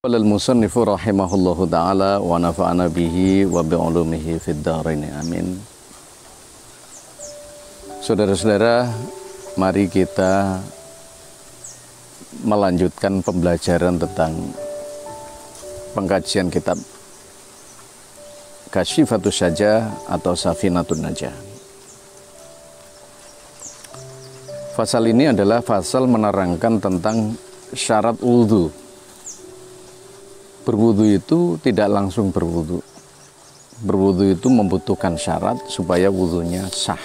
Qala al-musannifu rahimahullahu ta'ala wa nafa'ana bihi wa bi'ulumihi fid dharain amin. Saudara-saudara, mari kita melanjutkan pembelajaran tentang pengkajian kitab Kasyifatus Sajah atau Safinatun Najah. Fasal ini adalah fasal menerangkan tentang syarat wudhu. Berwudhu itu tidak langsung berwudhu. Berwudhu itu membutuhkan syarat supaya wudhunya sah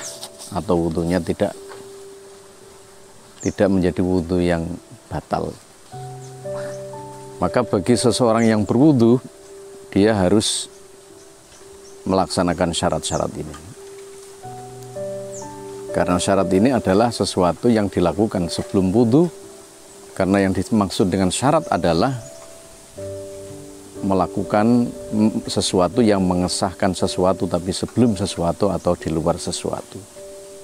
atau wudhunya tidak menjadi wudhu yang batal. Maka bagi seseorang yang berwudhu, dia harus melaksanakan syarat-syarat ini. Karena syarat ini adalah sesuatu yang dilakukan sebelum wudhu. Karena yang dimaksud dengan syarat adalah melakukan sesuatu yang mengesahkan sesuatu tapi sebelum sesuatu atau di luar sesuatu.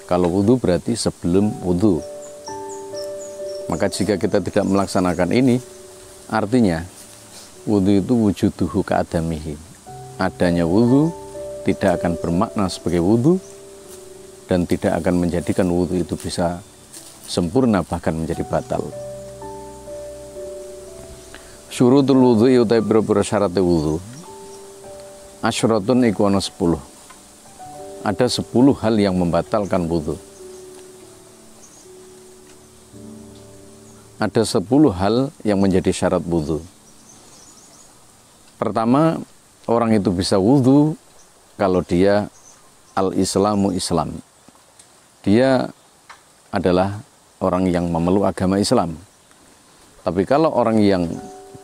Kalau wudhu berarti sebelum wudhu. Maka jika kita tidak melaksanakan ini, artinya wudhu itu wujuduhu ka'adamihi. Adanya wudhu tidak akan bermakna sebagai wudhu dan tidak akan menjadikan wudhu itu bisa sempurna bahkan menjadi batal. Syurutul wudhu utai pira-pira syaratnya wudhu asyratun iku ana 10. Ada 10 hal yang membatalkan wudhu. Ada 10 hal yang menjadi syarat wudhu. Pertama, orang itu bisa wudhu kalau dia al-islamu Islam. Dia adalah orang yang memeluk agama Islam. Tapi kalau orang yang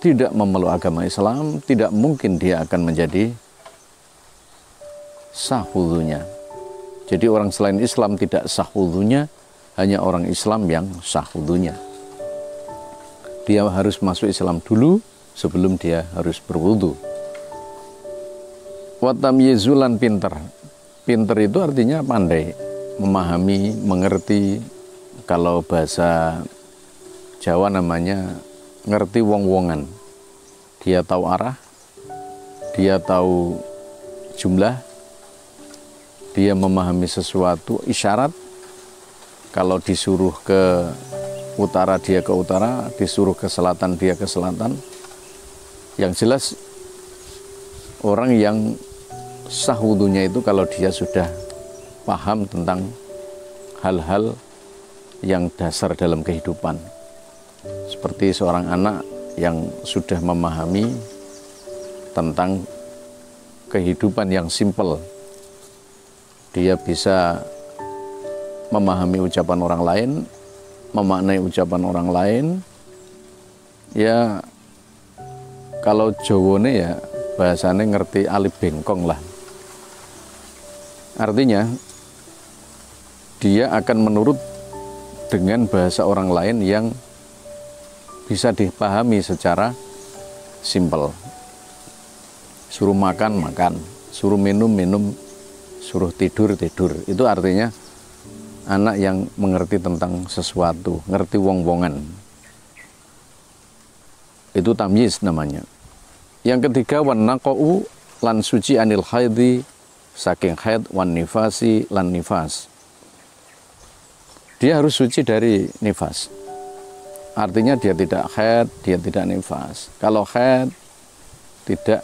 tidak memeluk agama Islam, tidak mungkin dia akan menjadi sah wudhunya. Jadi orang selain Islam tidak sah wudhunya, hanya orang Islam yang sah wudhunya. Dia harus masuk Islam dulu sebelum dia harus berwudhu. Watamyizulan pinter. Pinter itu artinya pandai, memahami, mengerti. Kalau bahasa Jawa namanya ngerti wong-wongan. Dia tahu arah, dia tahu jumlah, dia memahami sesuatu isyarat. Kalau disuruh ke utara dia ke utara, disuruh ke selatan dia ke selatan. Yang jelas orang yang sah wudhunya itu kalau dia sudah paham tentang hal-hal yang dasar dalam kehidupan. Seperti seorang anak yang sudah memahami tentang kehidupan yang simpel. Dia bisa memahami ucapan orang lain, memaknai ucapan orang lain. Ya, kalau Jawone ya bahasanya ngerti alif bengkong lah. Artinya dia akan menurut dengan bahasa orang lain yang bisa dipahami secara simpel. Suruh makan, makan. Suruh minum, minum. Suruh tidur, tidur. Itu artinya anak yang mengerti tentang sesuatu, ngerti wong-wongan. Itu tamyiz namanya. Yang ketiga, wan naqa'u lan suci anil haidhi, saking haid, wan nifasi lan nifas. Dia harus suci dari nifas. Artinya dia tidak haid, dia tidak nifas. Kalau haid tidak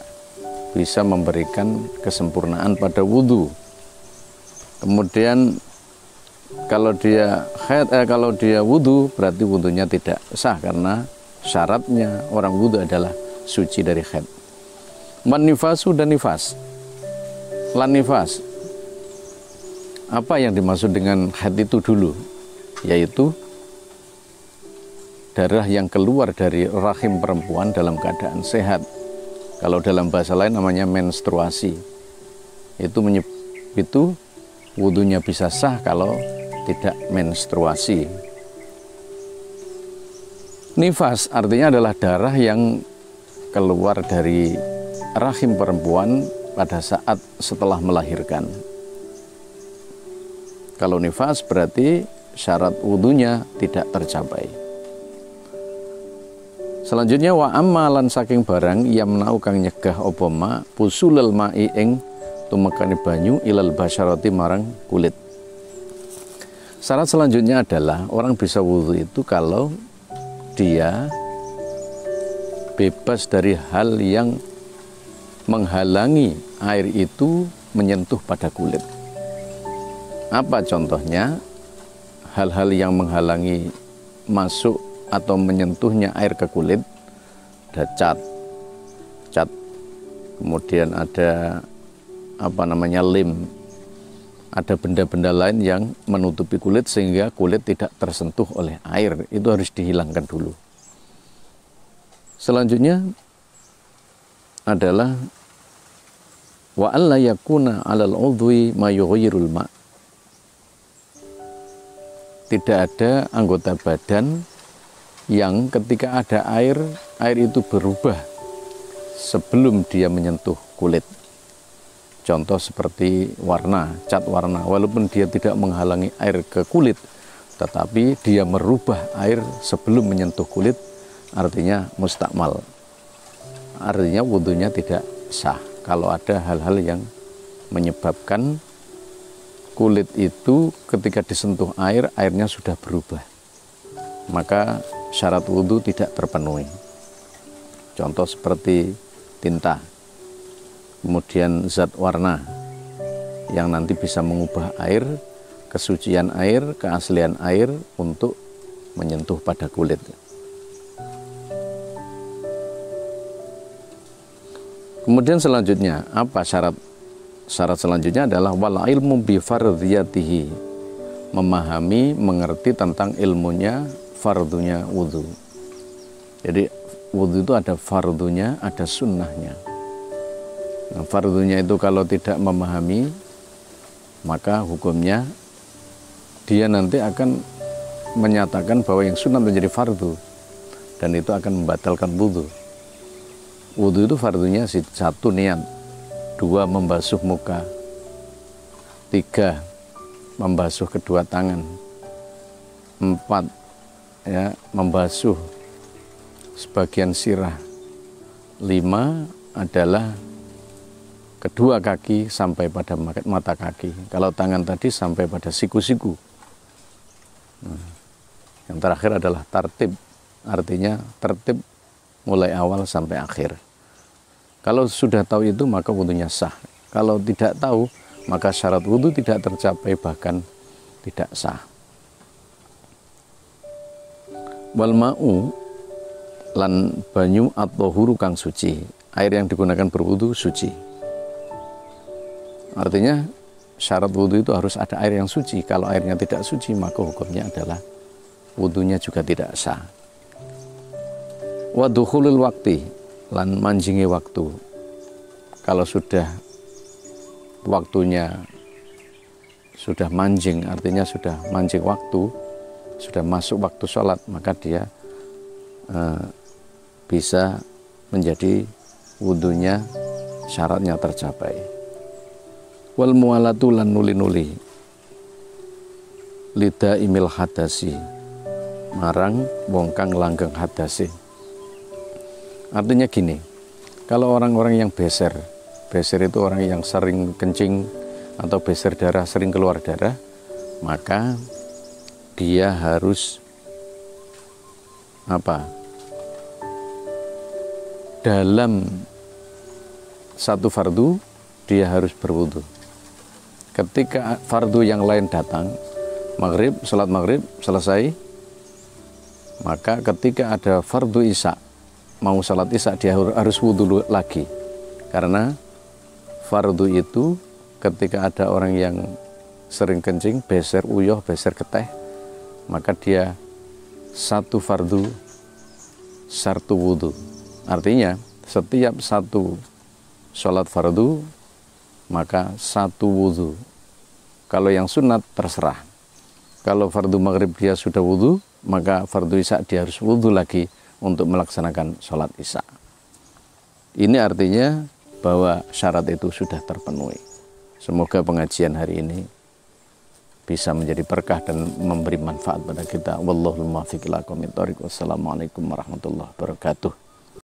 bisa memberikan kesempurnaan pada wudhu. Kemudian kalau dia haid, kalau dia wudhu berarti wudhunya tidak sah karena syaratnya orang wudhu adalah suci dari haid. Man nifasu dan nifas. Lan nifas. Apa yang dimaksud dengan haid itu dulu? Yaitu darah yang keluar dari rahim perempuan dalam keadaan sehat. Kalau dalam bahasa lain namanya menstruasi. Itu wudhunya bisa sah kalau tidak menstruasi. Nifas artinya adalah darah yang keluar dari rahim perempuan pada saat setelah melahirkan. Kalau nifas berarti syarat wudhunya tidak tercapai. Selanjutnya wa amalan saking barang yamna'u kang nyegah apa ma pusulul ma'i ing tumekane banyu ilal basyarati marang kulit. Syarat selanjutnya adalah orang bisa wudhu itu kalau dia bebas dari hal yang menghalangi air itu menyentuh pada kulit. Apa contohnya? Hal-hal yang menghalangi masuk atau menyentuhnya air ke kulit, ada cat, kemudian ada lem, ada benda-benda lain yang menutupi kulit sehingga kulit tidak tersentuh oleh air. Itu harus dihilangkan dulu. Selanjutnya adalah wa alla yakuna 'alal 'udwi ma yughayyirul ma'. Tidak ada anggota badan yang ketika ada air itu berubah sebelum dia menyentuh kulit. Contoh seperti cat warna, walaupun dia tidak menghalangi air ke kulit, tetapi dia merubah air sebelum menyentuh kulit, artinya mustakmal. Artinya wudhunya tidak sah kalau ada hal-hal yang menyebabkan kulit itu ketika disentuh air, airnya sudah berubah. Maka syarat wudhu tidak terpenuhi. Contoh seperti tinta, kemudian zat warna yang nanti bisa mengubah air, kesucian air, keaslian air untuk menyentuh pada kulit. Kemudian selanjutnya, apa syarat? Syarat selanjutnya adalah wal ilmu bi fardhiyatihi, memahami, mengerti tentang ilmunya fardunya wudhu. Jadi wudhu itu ada fardunya, ada sunnahnya. Nah, fardunya itu kalau tidak memahami, maka hukumnya dia nanti akan menyatakan bahwa yang sunat menjadi fardu, dan itu akan membatalkan wudhu. Wudhu itu fardunya satu niat, 2 membasuh muka, 3 membasuh kedua tangan, 4 membasuh sebagian sirah, 5 adalah kedua kaki sampai pada mata kaki. Kalau tangan tadi sampai pada siku-siku. Yang terakhir adalah tartib, artinya tertib mulai awal sampai akhir. Kalau sudah tahu itu maka wudhunya sah. Kalau tidak tahu maka syarat wudhu tidak tercapai, bahkan tidak sah. Wal ma'u lan banyu atau huru kang suci. Air yang digunakan berwudhu suci. Artinya syarat wudhu itu harus ada air yang suci. Kalau airnya tidak suci maka hukumnya adalah wudhunya juga tidak sah. Wa dukhulul waqti lan manjingi waktu. Kalau sudah waktunya sudah manjing, artinya sudah mancing waktu, sudah masuk waktu sholat, maka dia bisa menjadi wudhunya syaratnya tercapai. Wal mualatu lan nuli-nuli lida imil hadasi marang wong kang langgeng hadasi. Artinya gini, kalau orang-orang yang beser itu orang yang sering kencing atau beser darah, sering keluar darah, maka dia harus dalam satu fardu dia harus berwudu. Ketika fardu yang lain datang, salat maghrib selesai, maka ketika ada fardu isya, mau salat isya dia harus wudhu lagi, karena fardu itu ketika ada orang yang sering kencing, beser uyuh, beser keteh, maka dia satu fardu syartu wudhu. Artinya setiap satu sholat fardu maka satu wudhu. Kalau yang sunat terserah. Kalau fardu maghrib dia sudah wudhu, maka fardu isya dia harus wudhu lagi untuk melaksanakan sholat isya. Ini artinya bahwa syarat itu sudah terpenuhi. Semoga pengajian hari ini bisa menjadi berkah dan memberi manfaat pada kita. Wallahul muwaffiq ila aqwamit thoriq. Wassalamualaikum warahmatullahi wabarakatuh.